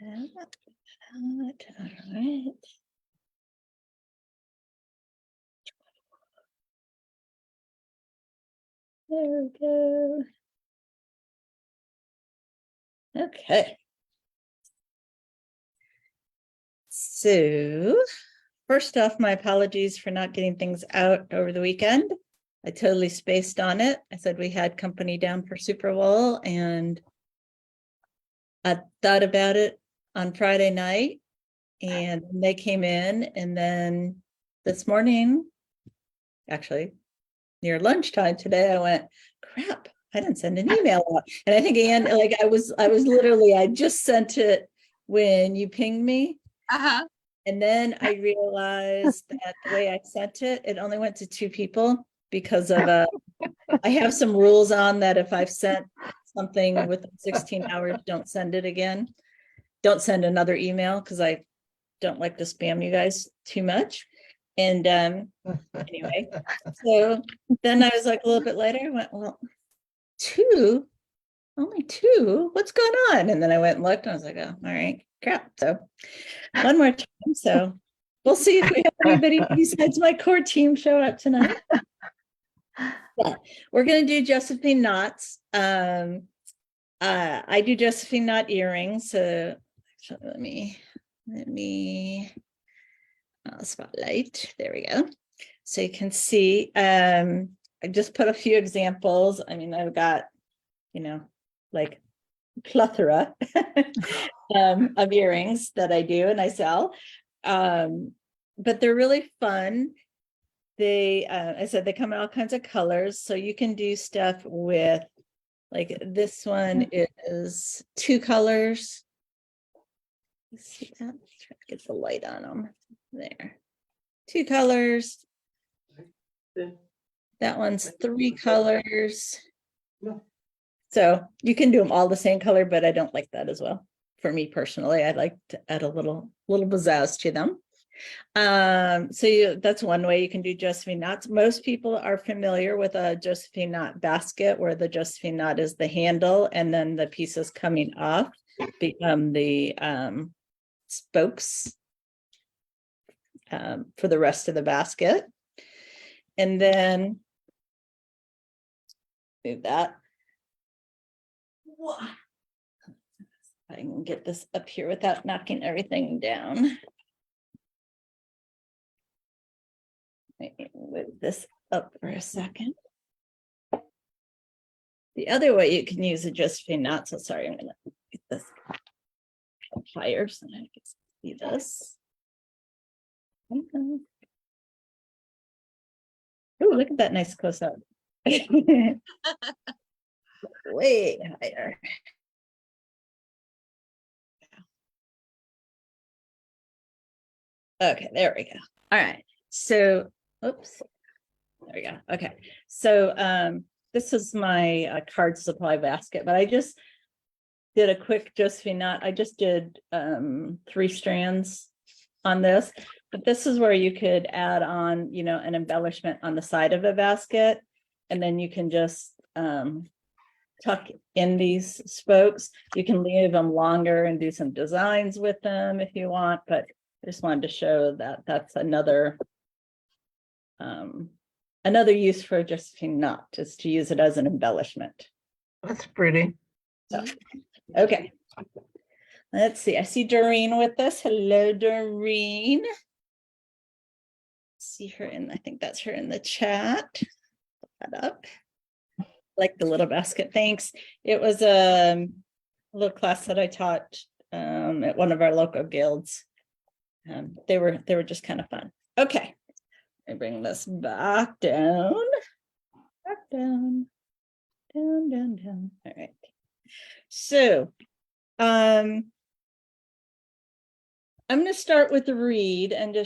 All right. There we go. Okay. So first off, my apologies for not getting things out over the weekend. I totally spaced on it. I said we had company down for Super Bowl, and I thought about it on Friday night, and they came in, and then this morning, actually near lunchtime today, I went, crap, I didn't send an email out. And I think Anne, like I was literally, I just sent it when you pinged me. Uh-huh. And then I realized that the way I sent it, it only went to 2 people because of I have some rules on that. If I've sent something within 16 hours, don't send it again. Don't send another email because I don't like to spam you guys too much. And anyway, so then I was like a little bit later, I went, well, 2, only 2, what's going on? And then I went and looked and I was like, oh, all right, crap. So one more time. So we'll see if we have anybody besides my core team show up tonight. But we're going to do Josephine knots. I do Josephine knot earrings. So let me spotlight. There we go. So you can see, I just put a few examples. I mean, I've got, like plethora of earrings that I do and I sell. But they're really fun. They, I said, they come in all kinds of colors. So you can do stuff with, like this one is 2 colors. You see that? Try to get the light on them. There. 2 colors. That one's 3 colors. So you can do them all the same color, but I don't like that as well. For me personally, I like to add a little pizzazz to them. So that's one way you can do Josephine knots. Most people are familiar with a Josephine knot basket, where the Josephine knot is the handle and then the pieces coming off become the spokes for the rest of the basket. And then do that. I can get this up here without knocking everything down. Move this up for a second. The other way you can use a Josephine knot. So sorry, I'm going to get this higher so I can see this. Oh, look at that nice close up. Way higher. Okay, there we go. All right. So, oops. There we go. Okay. So this is my card supply basket, but I just did a quick Josephine knot. I just did 3 strands on this, but this is where you could add on, an embellishment on the side of a basket, and then you can just tuck in these spokes. You can leave them longer and do some designs with them if you want, but I just wanted to show that that's another use for a Josephine knot, is to use it as an embellishment. That's pretty. So, okay. Let's see. I see Doreen with us. Hello, Doreen. See her I think that's her in the chat. Put that up. Like the little basket. Thanks. It was a little class that I taught at one of our local guilds. They were just kind of fun. Okay. I bring this back down. Down. All right. So I'm going to start with the reed and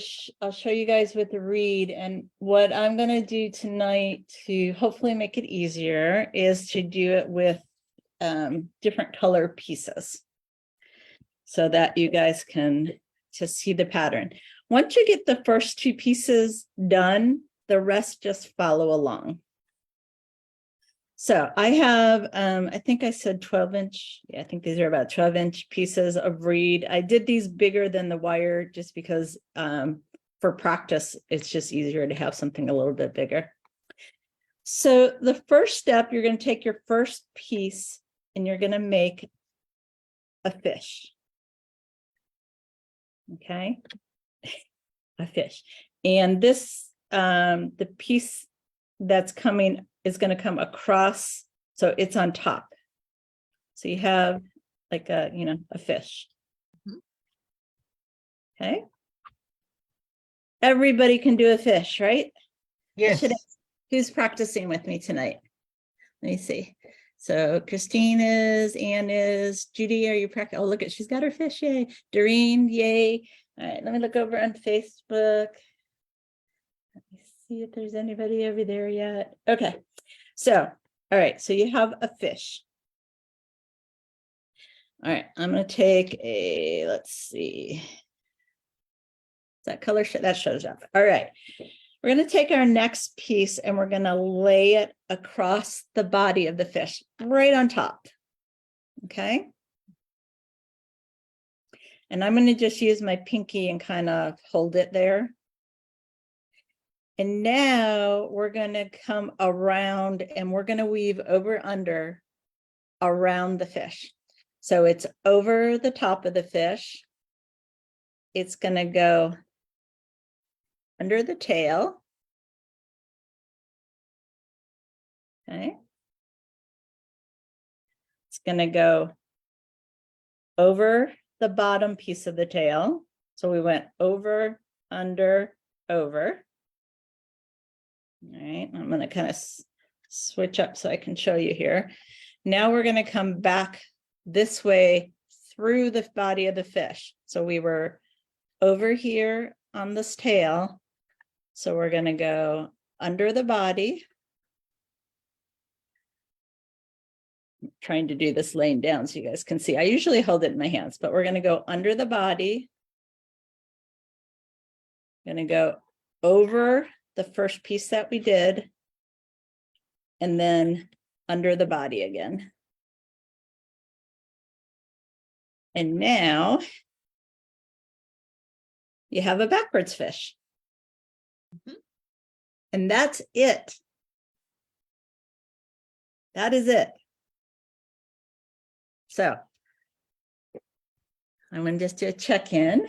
I'll show you guys with the reed. And what I'm going to do tonight to hopefully make it easier is to do it with different color pieces so that you guys can just see the pattern. Once you get the first 2 pieces done, the rest just follow along. So I have, I think I said 12-inch. Yeah, I think these are about 12-inch pieces of reed. I did these bigger than the wire just because for practice, it's just easier to have something a little bit bigger. So the first step, you're going to take your first piece and you're going to make a fish. Okay, a fish. And this, the piece that's coming is going to come across, so it's on top. So you have like a, a fish. Okay. Everybody can do a fish, right? Yes. Who's practicing with me tonight? Let me see. So Christine is, Anne is, Judy, are you practicing? Oh, look at, she's got her fish, yay. Doreen, yay. All right, let me look over on Facebook. Let me see if there's anybody over there yet. Okay, so, all right, so you have a fish. All right, I'm gonna take a, let's see. That color, that shows up. All right, we're going to take our next piece and we're going to lay it across the body of the fish, right on top. Okay. And I'm going to just use my pinky and kind of hold it there. And now we're going to come around and we're going to weave over under around the fish. So it's over the top of the fish. It's going to go under the tail. Okay. It's going to go over the bottom piece of the tail. So we went over, under, over. All right, I'm going to kind of switch up so I can show you here. Now we're going to come back this way through the body of the fish. So we were over here on this tail. So we're going to go under the body. I'm trying to do this laying down so you guys can see. I usually hold it in my hands, but we're going to go under the body. Going to go over the first piece that we did, and then under the body again. And now you have a backwards fish. And that's it. That is it. So I'm going to just do a check-in.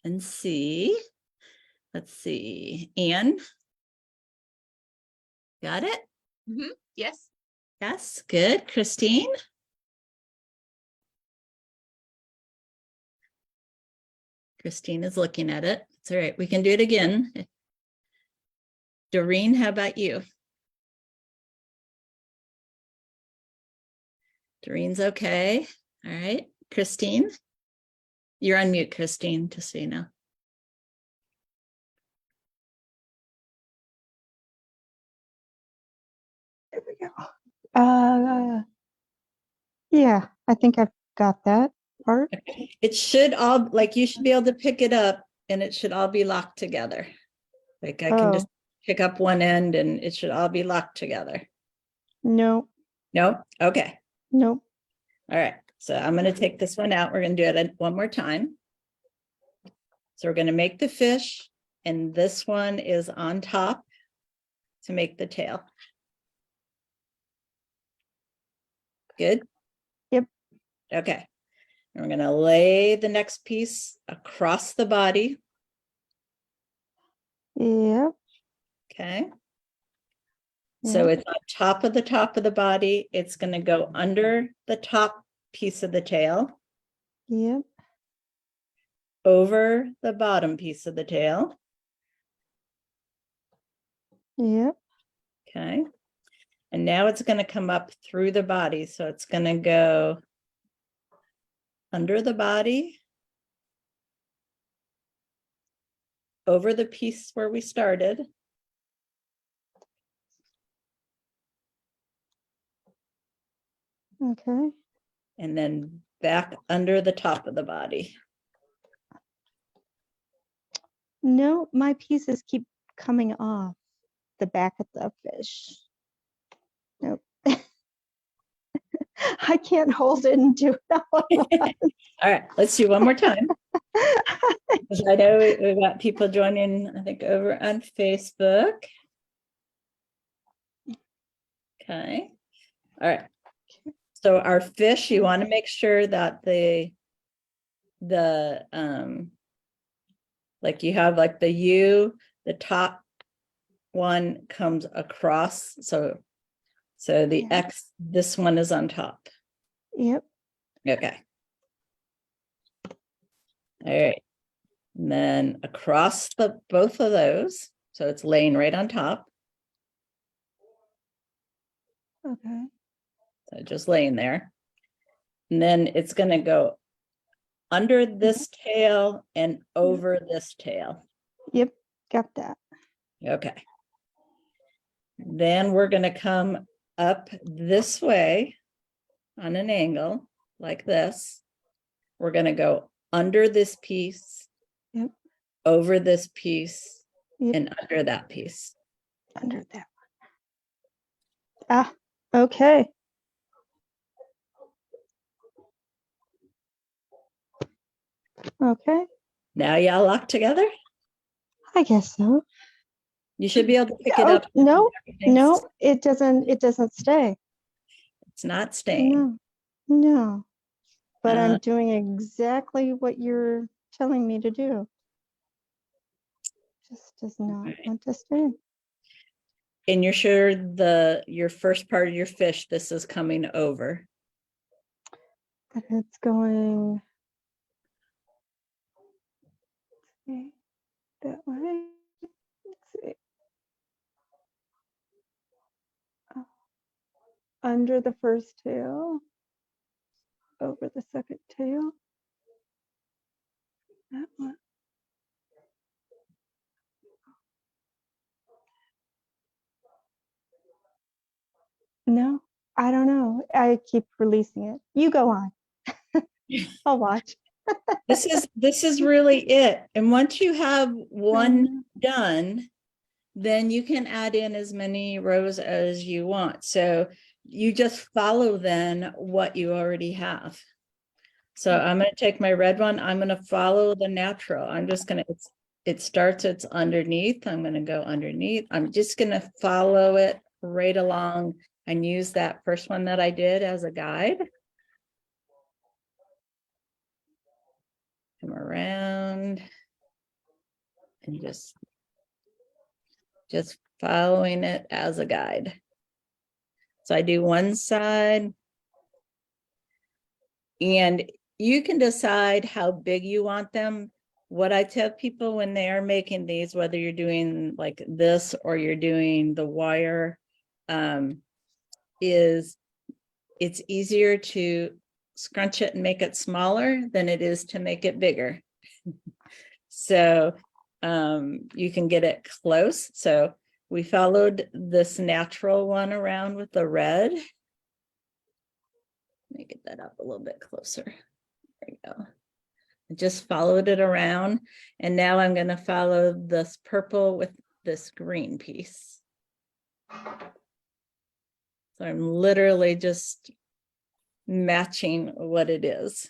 And see. Let's see. Anne? Got it? Yes. Yes, good. Christine? Christine is looking at it. It's all right. We can do it again. Doreen, how about you? Doreen's okay. All right. Christine? You're on mute, Christine, just so you know. There we go. Yeah, I think I've got that part. It should all, like, you should be able to pick it up and it should all be locked together. Like I can just pick up one end and it should all be locked together. No. No? Okay. Nope. All right. So I'm going to take this one out. We're going to do it one more time. So we're going to make the fish, and this one is on top to make the tail. Good? Yep. Okay. And we're going to lay the next piece across the body. Yep. Okay. So it's on top of the body. It's going to go under the top piece of the tail. Yep. Over the bottom piece of the tail. Yep. Okay. And now it's going to come up through the body. So it's going to go under the body, over the piece where we started. Okay. And then back under the top of the body. No, my pieces keep coming off the back of the fish. Nope. I can't hold it and do it all at once. All right, let's do one more time. Because I know we've got people joining, I think, over on Facebook. Okay. All right. So our fish, you want to make sure that the like you have like the U, the top one comes across. So the Yeah. X, this one is on top. Yep. Okay. All right. And then across both of those. So it's laying right on top. Okay. So just laying there. And then it's going to go under this tail and over this tail. Yep. Got that. Okay. Then we're going to come up this way on an angle like this. We're going to go under this piece, Yep. over this piece, Yep. and under that piece. Under that one. Ah, okay. Okay. Now y'all locked together? I guess so. You should be able to pick it Oh, up. no, Everything's- no, it doesn't stay. It's not staying. No. But Uh, I'm doing exactly what you're telling me to do. Just does not Right. want to stay. And you're sure your first part of your fish, this is coming over. But it's going that way. Let's see. Oh, under the first tail, over the second tail. That one. No, I don't know. I keep releasing it. You go on. I'll watch. This is really it. And once you have one done, then you can add in as many rows as you want. So you just follow then what you already have. So I'm going to take my red one. I'm going to follow the natural. I'm just going to, it starts, it's underneath. I'm going to go underneath. I'm just going to follow it right along and use that first one that I did as a guide. Come around and just following it as a guide. So I do one side and you can decide how big you want them. What I tell people when they are making these, whether you're doing like this or you're doing the wire, is it's easier to scrunch it and make it smaller than it is to make it bigger. So you can get it close. So we followed this natural one around with the red. Let me get that up a little bit closer. There you go. I just followed it around. And now I'm going to follow this purple with this green piece. So I'm literally just matching what it is.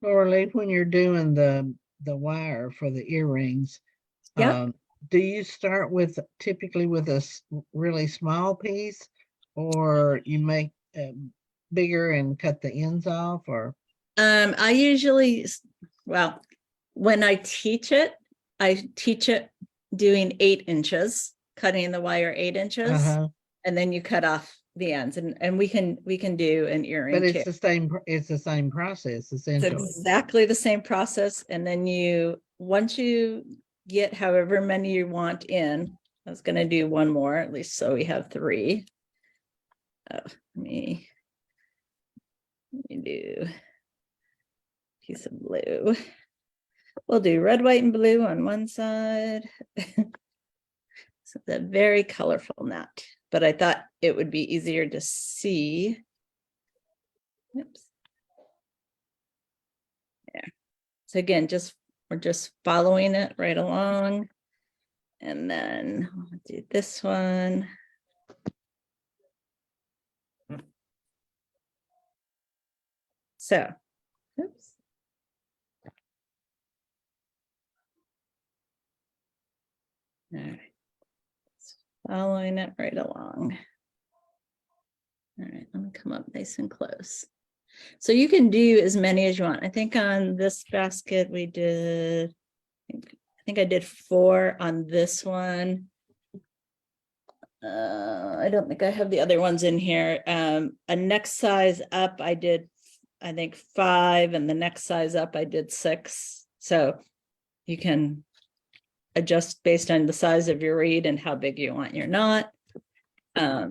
Lorelea, when you're doing the wire for the earrings, Yeah. do you start with typically with a really small piece, or you make bigger and cut the ends off, or? I usually, well, when I teach it doing 8 inches, cutting the wire 8 inches, and then you cut off the ends, and we can do an earring But too. it's the same process It's essentially. exactly the same process. And then once you get however many you want in, I was going to do one more, at least so we have 3. Let me do piece of blue. We'll do red, white, and blue on one side. So it's a very colorful knot, but I thought it would be easier to see. Oops. So again, we're just following it right along. And then I'll do this one. So, oops. All right. Following it right along. All right, let me come up nice and close. So you can do as many as you want. I think on this basket we did, I think I did 4 on this one. I don't think I have the other ones in here. A next size up, I did, I think 5, and the next size up, I did 6. So you can adjust based on the size of your reed and how big you want your knot. All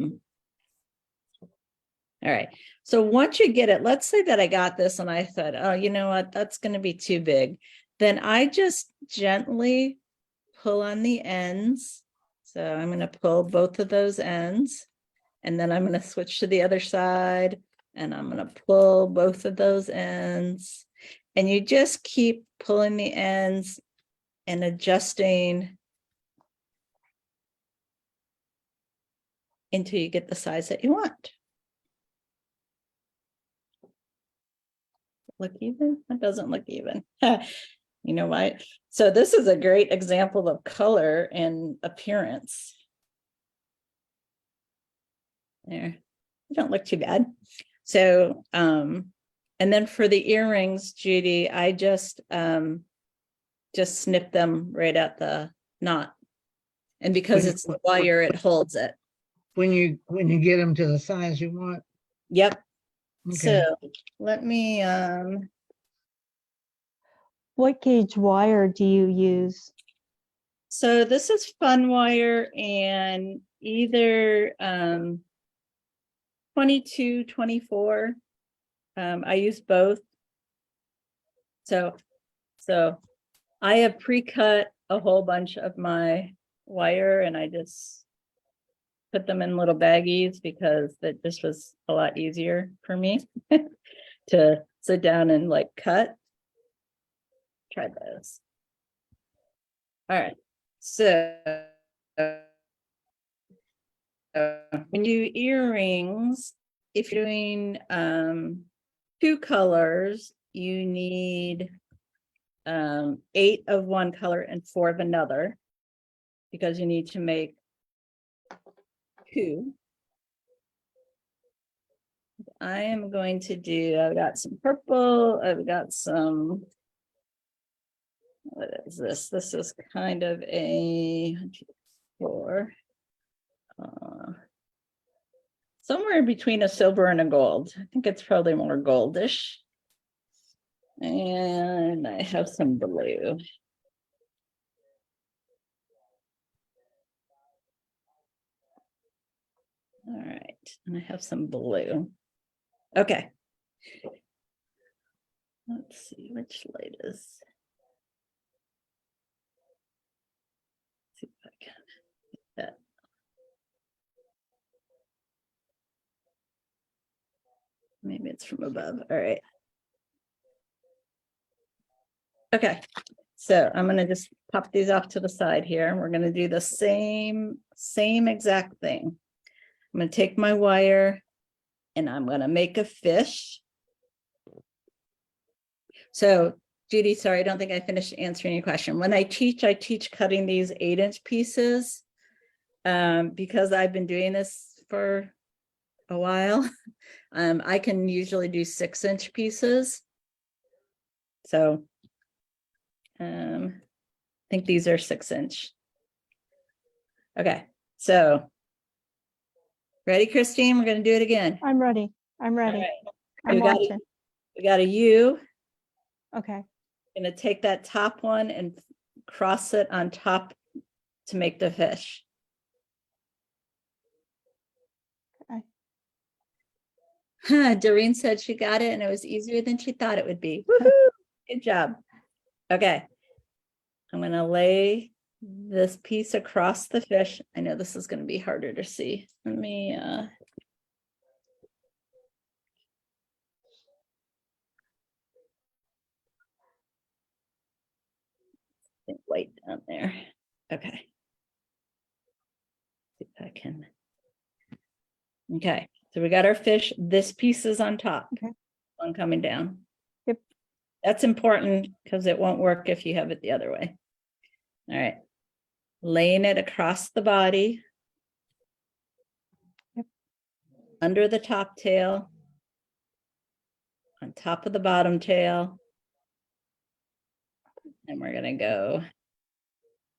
right. So once you get it, let's say that I got this and I thought, oh, you know what, that's going to be too big. Then I just gently pull on the ends. So I'm going to pull both of those ends, and then I'm going to switch to the other side, and I'm going to pull both of those ends. And you just keep pulling the ends and adjusting until you get the size that you want. Look even? That doesn't look even. You know what? So this is a great example of color and appearance. There, they don't look too bad. So, and then for the earrings, Judy, I just snip them right at the knot. And because it's the wire, it holds it. When you get them to the size you want. Yep. Okay. So let me, What gauge wire do you use? so this is fun wire, and either 22, 24. I use both. So I have pre-cut a whole bunch of my wire, and I just put them in little baggies because that just was a lot easier for me to sit down and like cut. Try those. All right. So when you earrings, if you're doing 2 colors, you need 8 of one color and 4 of another, because you need to make 2. I am going to do, I've got some purple, I've got some, what is this? This is kind of a 4. Somewhere between a silver and a gold. I think it's probably more goldish. And I have some blue. All right, and I have some blue. Okay. Let's see which light is. See if I can get that. Maybe it's from above. All right. Okay. So I'm going to just pop these off to the side here, and we're going to do the same exact thing. I'm going to take my wire and I'm going to make a fish. So Judy, sorry, I don't think I finished answering your question. When I teach cutting these 8-inch pieces, because I've been doing this for a while. I can usually do 6-inch pieces. So I think these are 6-inch. Okay, so ready, Christine? We're going to do it again. I'm ready. I'm ready. Right. I'm watching. We got a U. Okay. Going to take that top one and cross it on top to make the fish. Okay. Doreen said she got it and it was easier than she thought it would be. Woohoo! Good job. Okay. I'm going to lay this piece across the fish. I know this is going to be harder to see. Let me white down there. Okay. See if I can. Okay, so we got our fish. This piece is on top. Okay. One coming down. Yep. That's important because it won't work if you have it the other way. All right. Laying it across the body. Yep. Under the top tail. On top of the bottom tail. And we're gonna go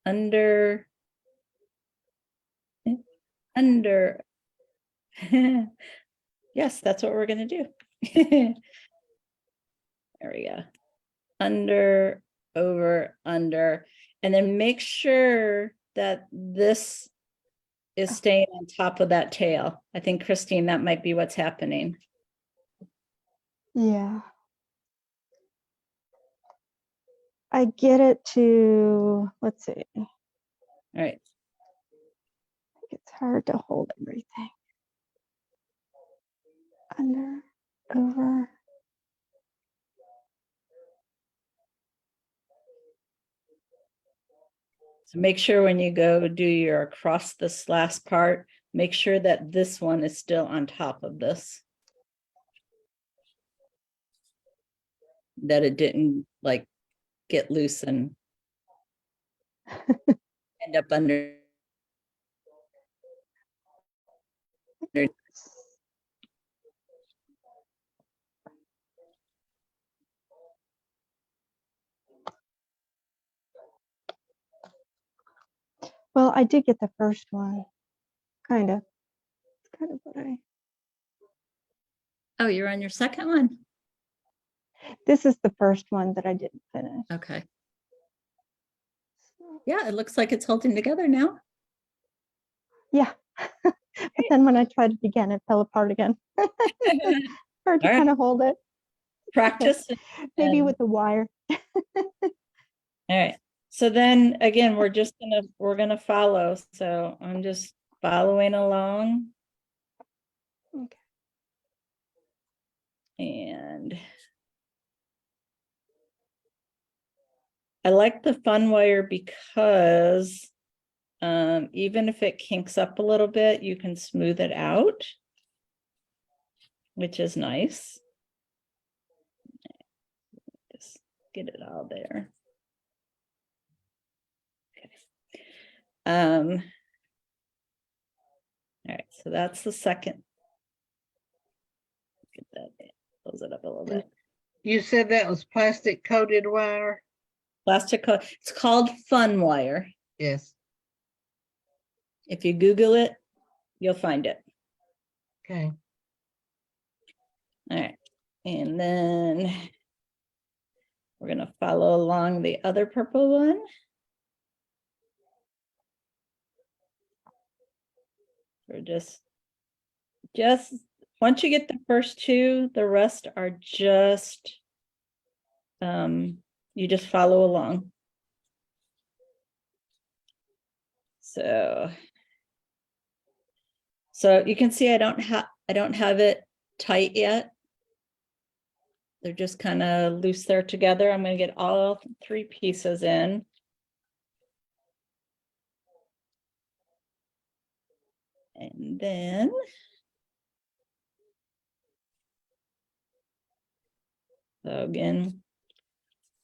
under. Under. Yes, that's what we're gonna do. There we go. Under, over, under, and then make sure that this is staying on top of that tail. I think, Christine, that might be what's happening. Yeah. I get it to, let's see, All right. it's hard to hold everything. Under, over. So make sure when you go do your across this last part, make sure that this one is still on top of this. That it didn't like get loose and end up under. Well, I did get the first one, kind of. It's kind of what I. Oh, you're on your second one? This is the first one that I didn't finish. Okay. So, Yeah, it looks like it's holding together now. yeah. But then when I tried it again, it fell apart again. Hard to All right. kind of hold it. Practice. Maybe and- with the wire. All right. So then again, we're gonna follow. So I'm just following along. Okay. And I like the fun wire because even if it kinks up a little bit, you can smooth it out, which is nice. Just get it all there. Okay. All right, so that's the second. Get that, close it up a little bit. You said that was plastic coated wire? Plastic, it's called fun wire. Yes. If you Google it, you'll find it. Okay. All right, and then we're gonna follow along the other purple one. We're just once you get the first two, the rest are just you just follow along. So you can see I don't have it tight yet. They're just kind of loose there together. I'm going to get all three pieces in. And then so again,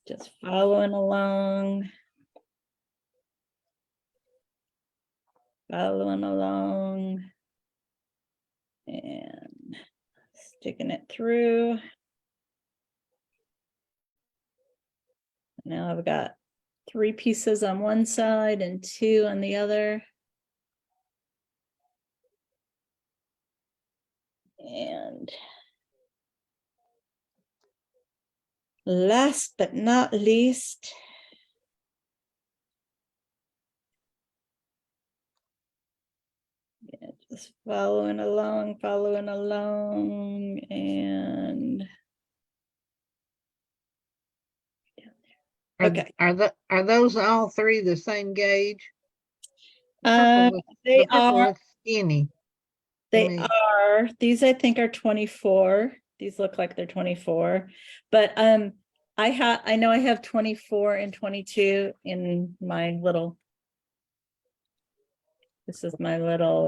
just following along. Following along. And sticking it through. Now I've got three pieces on one side and two on the other. And last but not least, yeah, just following along, and okay. Are those all three the same gauge? The They purple are. looks skinny. They me. are. These I think are 24. These look like they're 24, but I know I have 24 and 22 in my little, this is my little,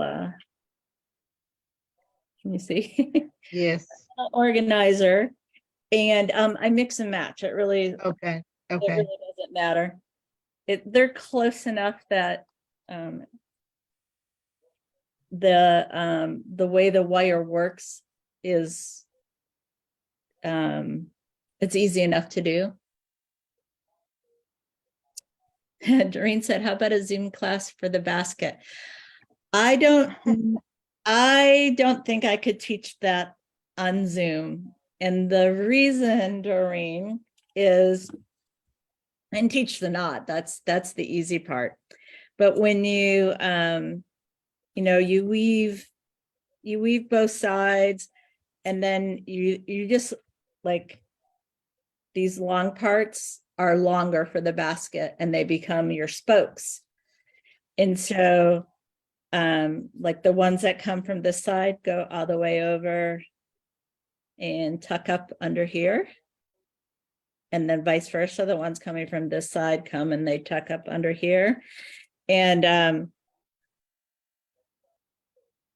can you see? Yes. Organizer. And I mix and match. It really Okay. It Okay. really doesn't matter. They're close enough that the way the wire works is it's easy enough to do. Doreen said, how about a Zoom class for the basket? I don't think I could teach that on Zoom. And the reason, Doreen, is and teach the knot. That's the easy part. But when you you weave both sides, and then you just like these long parts are longer for the basket and they become your spokes. And so like the ones that come from this side go all the way over and tuck up under here. And then vice versa, the ones coming from this side come and they tuck up under here. And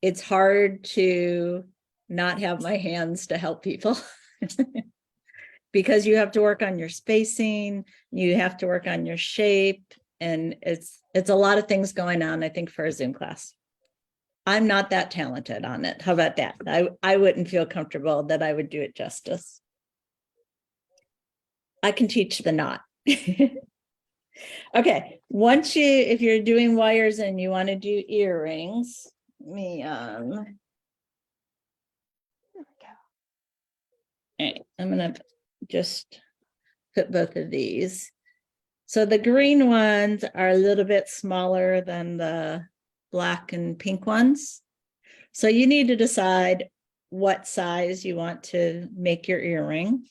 it's hard to not have my hands to help people because you have to work on your spacing, you have to work on your shape, and it's a lot of things going on, I think, for a Zoom class. I'm not that talented on it. How about that? I wouldn't feel comfortable that I would do it justice. I can teach the knot. Okay, if you're doing wires and you want to do earrings, There we go. okay, I'm gonna just put both of these. So the green ones are a little bit smaller than the black and pink ones. So you need to decide what size you want to make your earring.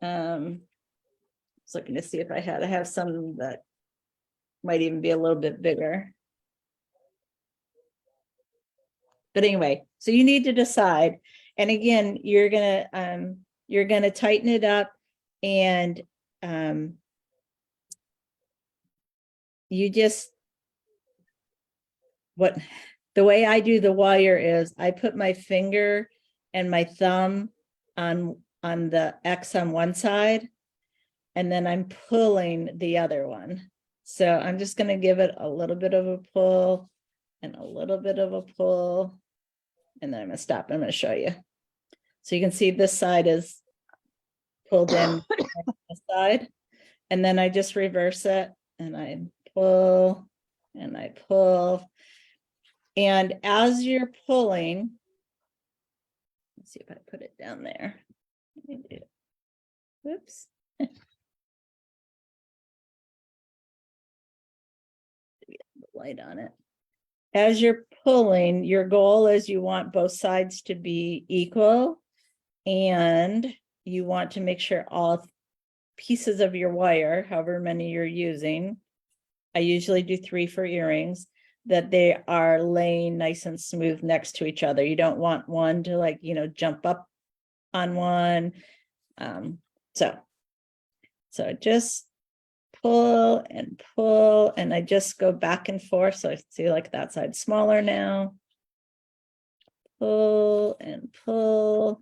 I was looking to see if I have some that might even be a little bit bigger. But anyway, so you need to decide. And again, you're gonna tighten it up, and you just the way I do the wire is I put my finger and my thumb on the X on one side, and then I'm pulling the other one. So I'm just going to give it a little bit of a pull and a little bit of a pull, and then I'm going to stop. I'm going to show you. So you can see this side is pulled in this side, and then I just reverse it, and I pull and I pull. And as you're pulling, let's see if I put it down there. Let me do it. Whoops. Light on it. As you're pulling, your goal is you want both sides to be equal, and you want to make sure all pieces of your wire, however many you're using, I usually do 3 for earrings, that they are laying nice and smooth next to each other. You don't want one to jump up on one. So just pull and pull, and I just go back and forth. So I see like that side smaller now. Pull and pull.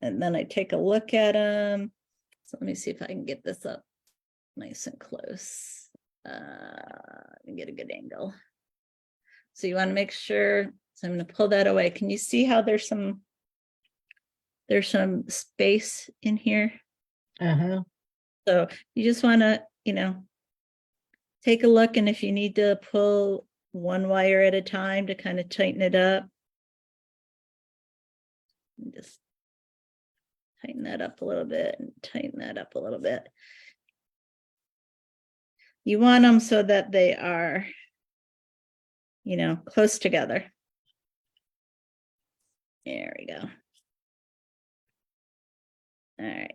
And then I take a look at them. So let me see if I can get this up nice and close. And get a good angle. So you want to make sure, so I'm going to pull that away. Can you see how there's some space in here? Uh-huh. So you just want to, take a look, and if you need to pull one wire at a time to kind of tighten it up, just tighten that up a little bit and tighten that up a little bit. You want them so that they are, close together. There we go. All right.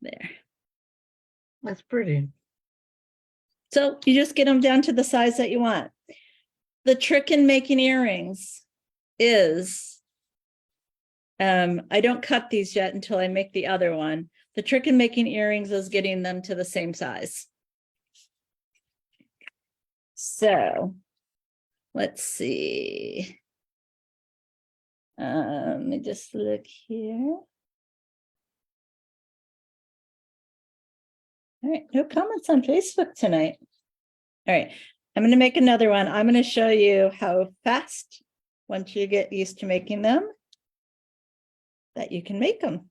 There. That's pretty. So you just get them down to the size that you want. The trick in making earrings is I don't cut these yet until I make the other one. The trick in making earrings is getting them to the same size. So let's see. Let me just look here. All right, no comments on Facebook tonight. All right, I'm going to make another one. I'm going to show you how fast, once you get used to making them, that you can make them.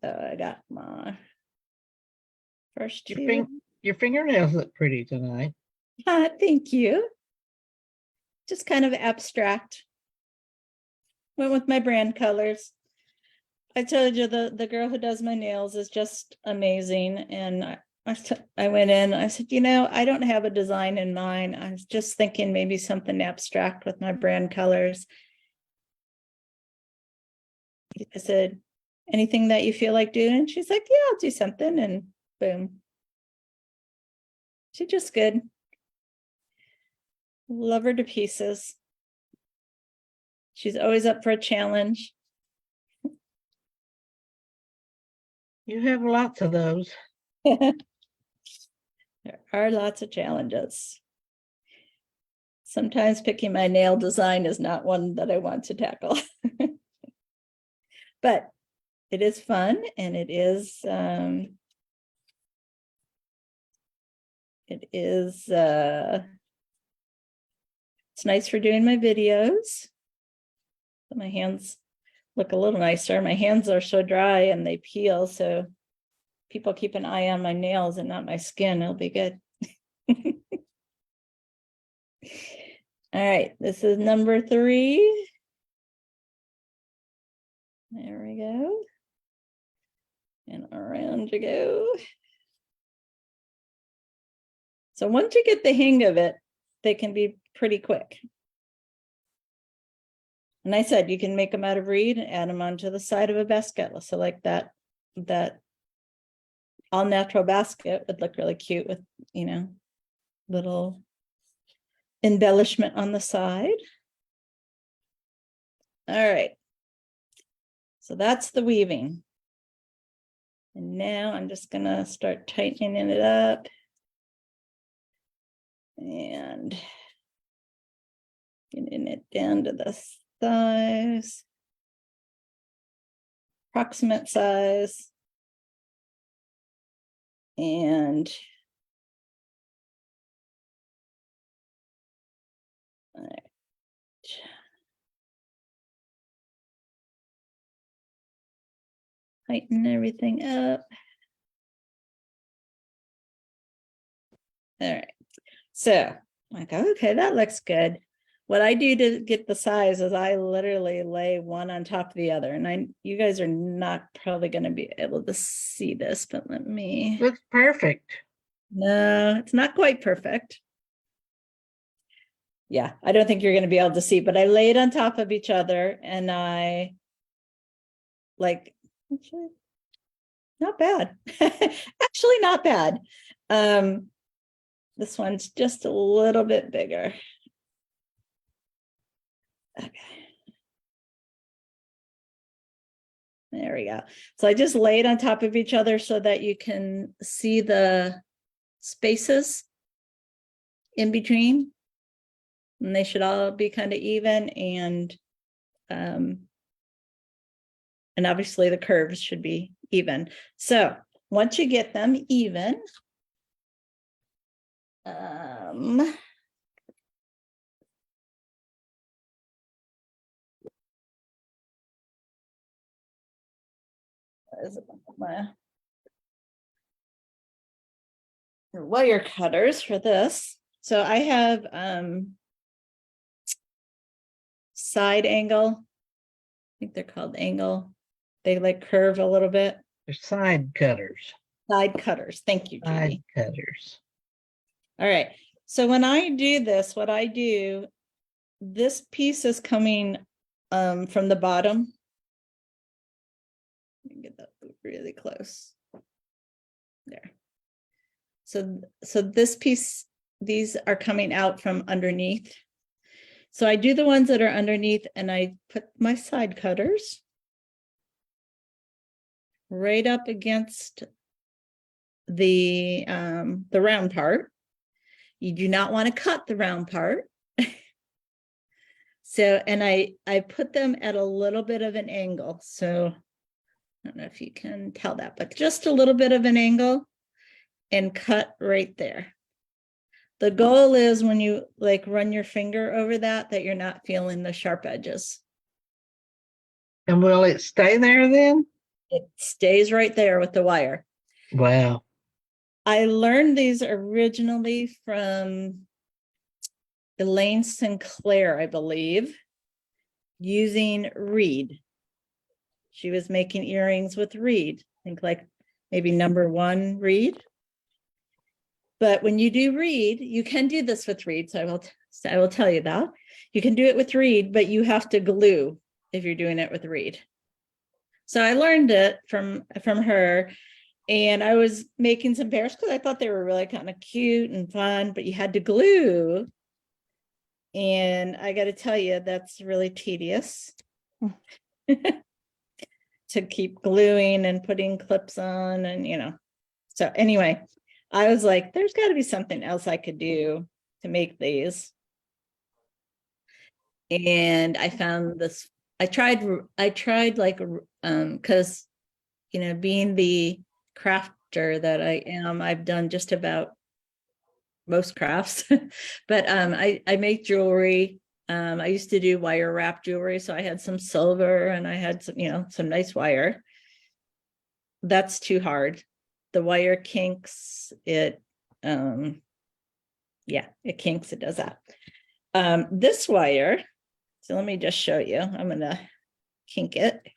So I got my first two. Your fingernails look pretty tonight. Thank you. Just kind of abstract. Went with my brand colors. I told you the girl who does my nails is just amazing. And I went in, I said, I don't have a design in mind. I was just thinking maybe something abstract with my brand colors. I said, anything that you feel like doing? She's like, yeah, I'll do something. And boom. She's just good. Love her to pieces. She's always up for a challenge. You have lots of those. There are lots of challenges. Sometimes picking my nail design is not one that I want to tackle. But it is fun, and it's nice for doing my videos. My hands look a little nicer. My hands are so dry and they peel, so people keep an eye on my nails and not my skin. It'll be good. All right, this is number 3. There we go. And around you go. So once you get the hang of it, they can be pretty quick. And I said, you can make them out of reed and add them onto the side of a basket. So like that all natural basket would look really cute with, little embellishment on the side. All right. So that's the weaving. And now I'm just gonna start tightening it up. And getting it down to the size, approximate size, and tighten everything up. All right, so I go, okay, that looks good. What I do to get the size is I literally lay one on top of the other. And you guys are not probably going to be able to see this, but let me. Looks perfect. No, it's not quite perfect. Yeah, I don't think you're going to be able to see, but I lay it on top of each other and I actually, not bad. Actually, not bad. This one's just a little bit bigger. Okay. There we go. So I just lay it on top of each other so that you can see the spaces in between. And they should all be kind of even, and obviously the curves should be even. So once you get them even, my wire cutters for this. So I have side angle. I think they're called angle. They curve a little bit. They're side cutters. Side cutters. Thank you, Judy. Side cutters. All right. So when I do this, what I do, this piece is coming from the bottom. Let me get that really close. There. So this piece, these are coming out from underneath. So I do the ones that are underneath and I put my side cutters right up against the round part. You do not want to cut the round part. So, and I put them at a little bit of an angle. So I don't know if you can tell that, but just a little bit of an angle and cut right there. The goal is when you like run your finger over that you're not feeling the sharp edges. And will it stay there then? It stays right there with the wire. Wow. I learned these originally from Elaine Sinclair, I believe, using reed. She was making earrings with reed. I think like maybe number 1 reed. But when you do reed, you can do this with reed. So I will tell you that. You can do it with reed, but you have to glue if you're doing it with reed. So I learned it from her. And I was making some pairs because I thought they were really kind of cute and fun, but you had to glue. And I got to tell you, that's really tedious to keep gluing and putting clips on and, So anyway, I was like, there's got to be something else I could do to make these. And I found this, I tried like, because, being the crafter that I am, I've done just about most crafts, but I make jewelry. I used to do wire wrap jewelry, so I had some silver and I had some, some nice wire. That's too hard. The wire kinks, it kinks, it does that. This wire, so let me just show you. I'm gonna kink it.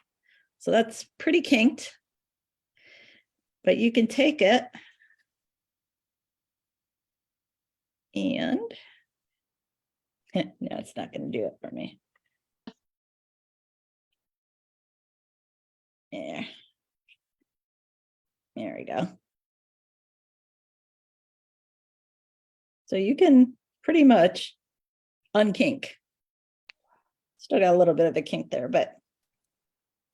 So that's pretty kinked, but you can take it and no, it's not going to do it for me. There we go. So you can pretty much unkink. Still got a little bit of a kink there, but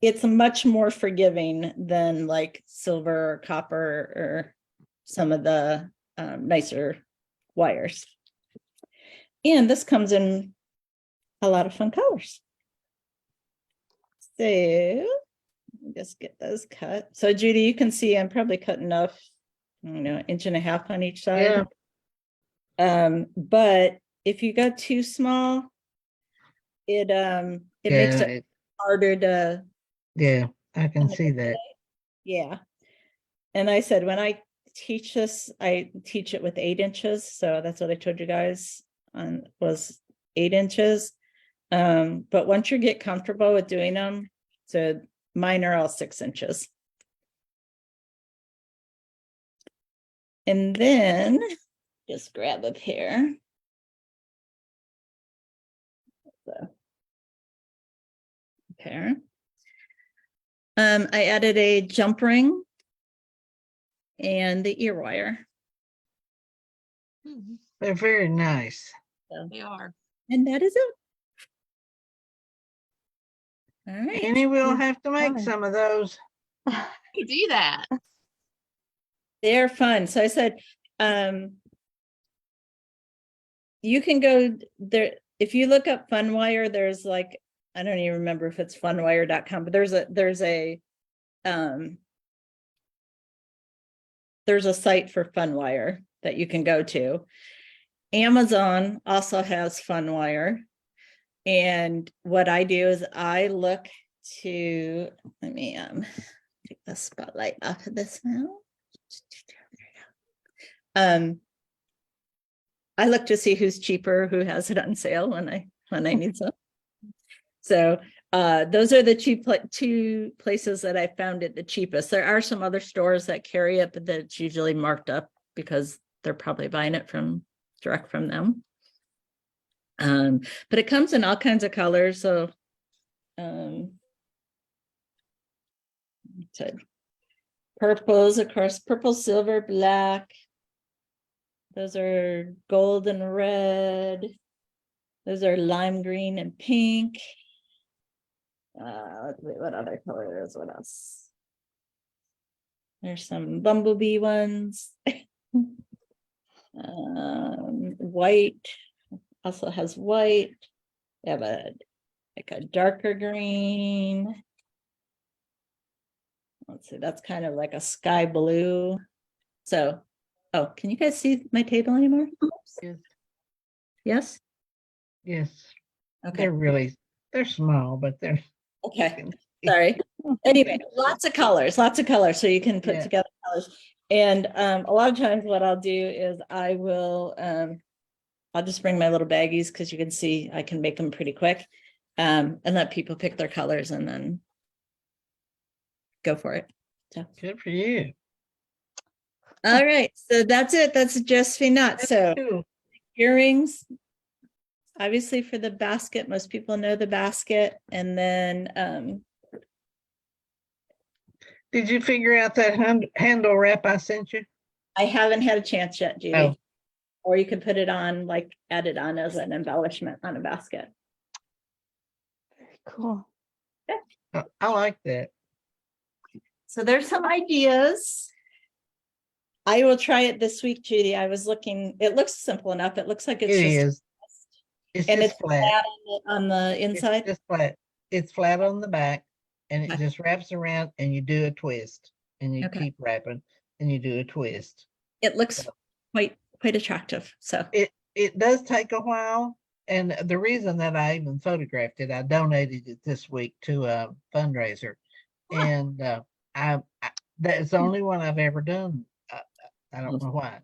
it's much more forgiving than like silver or copper or some of the nicer wires. And this comes in a lot of fun colors. So just get those cut. So Judy, you can see I'm probably cut enough, 1.5 inches on each side. Yeah. But if you got too small, it makes it harder to. Yeah, I can see that. Yeah. And I said, when I teach this, I teach it with 8 inches. So that's what I told you guys on was 8 inches. But once you get comfortable with doing them, so mine are all 6 inches. And then just grab a pair. So, pair. I added a jump ring and the ear wire. They're very nice. So, They are. and that is it. All right. Annie, we'll have to make some of those. You do that. They're fun. So I said, you can go there. If you look up Funwire, there's like, I don't even remember if it's funwire.com, but there's a site for Funwire that you can go to. Amazon also has Funwire. And what I do is I look to, let me take the spotlight off of this now. I look to see who's cheaper, who has it on sale when I need some. So those are the two places that I found it the cheapest. There are some other stores that carry it, but that's usually marked up because they're probably buying it direct from them. But it comes in all kinds of colors. So purples, of course, purple, silver, black. Those are gold and red. Those are lime green and pink. Let's see what other colors, what else? There's some bumblebee ones. White also has white. They have like a darker green. Let's see, that's kind of like a sky blue. So, oh, can you guys see my table anymore? Yes. Yes? Yes. Okay, They're small, but they're. okay, sorry. Anyway, lots of colors, so you can put Yeah. together colors. And a lot of times what I'll do is I will, I'll just bring my little baggies because you can see I can make them pretty quick. And let people pick their colors and then go for it. So, Good for you. all right, so that's it. That's Josephine Knott. So Cool. earrings, obviously for the basket, most people know the basket. And then Did you figure out that handle wrap I sent you? I haven't had a chance yet, Judy. Oh. Or you could put it on, like add it on as an embellishment on a basket. Very cool. I like that. So there's some ideas. I will try it this week, Judy. I was looking, it looks simple enough. It looks like it's It just, is. It's and just it's flat. flat on the It's inside. just flat. It's flat on the back and it Okay. just wraps around and you do a twist and you Okay. keep wrapping and you do a twist. It looks quite attractive. So It does take a while. And the reason that I even photographed it, I donated it this week to a fundraiser. And that's the only one I've ever done. I don't know why,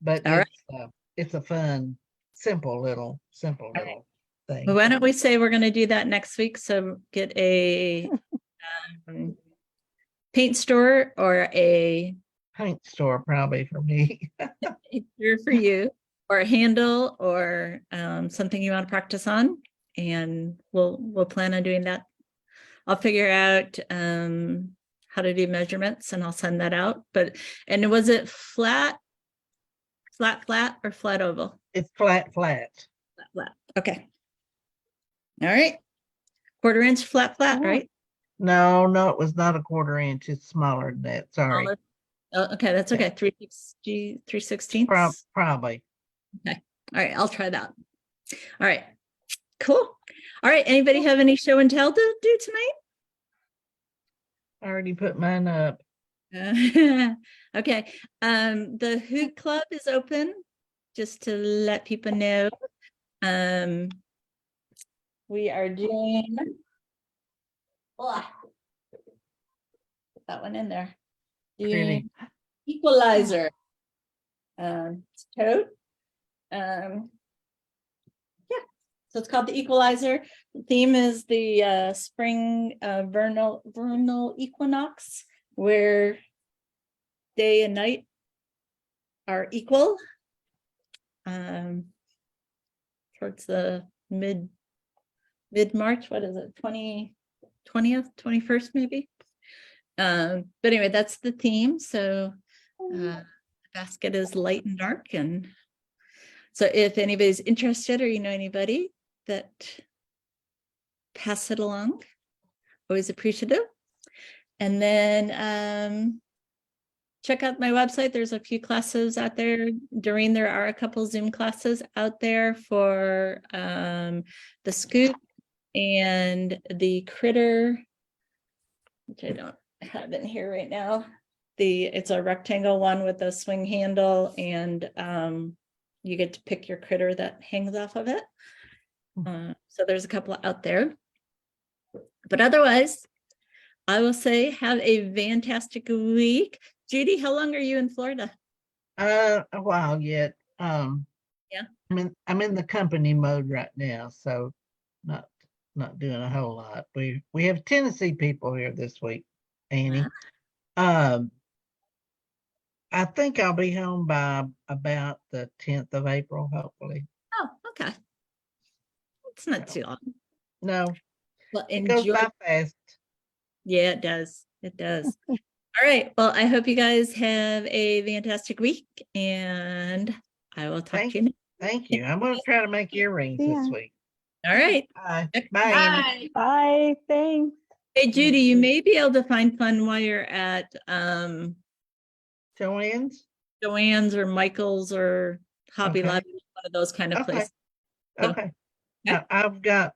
but All right. it's a fun, simple little thing. Well, why don't we say we're going to do that next week? So get a paint store or a Paint store probably for me. painter for you, or a handle, or something you want to practice on, and we'll plan on doing that. I'll figure out how to do measurements and I'll send that out. And was it flat or flat oval? It's flat. Flat. Okay. All right. 1/4 inch flat, Cool. right? No, it was not a 1/4 inch. It's smaller than that. Sorry. Smaller. Oh, okay, that's Yeah. okay. 3/16. Probably. All right, I'll try that. All right, cool. All right, anybody have any show and tell to do tonight? I already put mine up. Okay, the Hoot Club is open, just to let people know. We are doing, put that one in there. Pretty. Doing Equalizer. Toad. Yeah, so it's called the Equalizer. The theme is the spring vernal equinox, where day and night are equal. Towards the mid-March, what is it, 20th, 21st maybe? But anyway, that's the theme. So the basket is light and dark. And so if anybody's interested, or you know anybody, that pass it along. Always appreciative. And then check out my website. There's a few classes out there. Doreen, there are a couple Zoom classes out there for the scoop and the critter, which I don't have in here right now. It's a rectangle one with a swing handle, and you get to pick your critter that hangs off of it. So there's a couple out there. But otherwise, I will say have a fantastic week. Judy, how long are you in Florida? A while yet. Yeah. I'm in the company mode right now, so not doing a whole lot. We have Tennessee people here this week, Annie. I think I'll be home by about the 10th of April, hopefully. Oh, okay. It's not too long. No, Well, it goes enjoy. by fast. Yeah, it does. It does. All right. Well, I hope you guys have a fantastic week, and I will talk to you next. Thank you. I'm going to try to make earrings this Yeah. week. All right. Bye. Bye, Annie. Bye. Bye. Thanks. Hey, Judy, you may be able to find fun while you're at Joanne's? Joann's or Michael's or Hobby Okay. Lobby, one of those kind of Okay. places. So, Okay. okay. I've got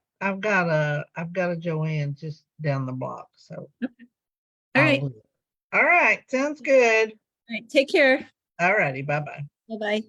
a Joanne just down the block, so. All I'll right. look. All right, sounds good. All right. Take care. All righty, bye-bye. Bye-bye.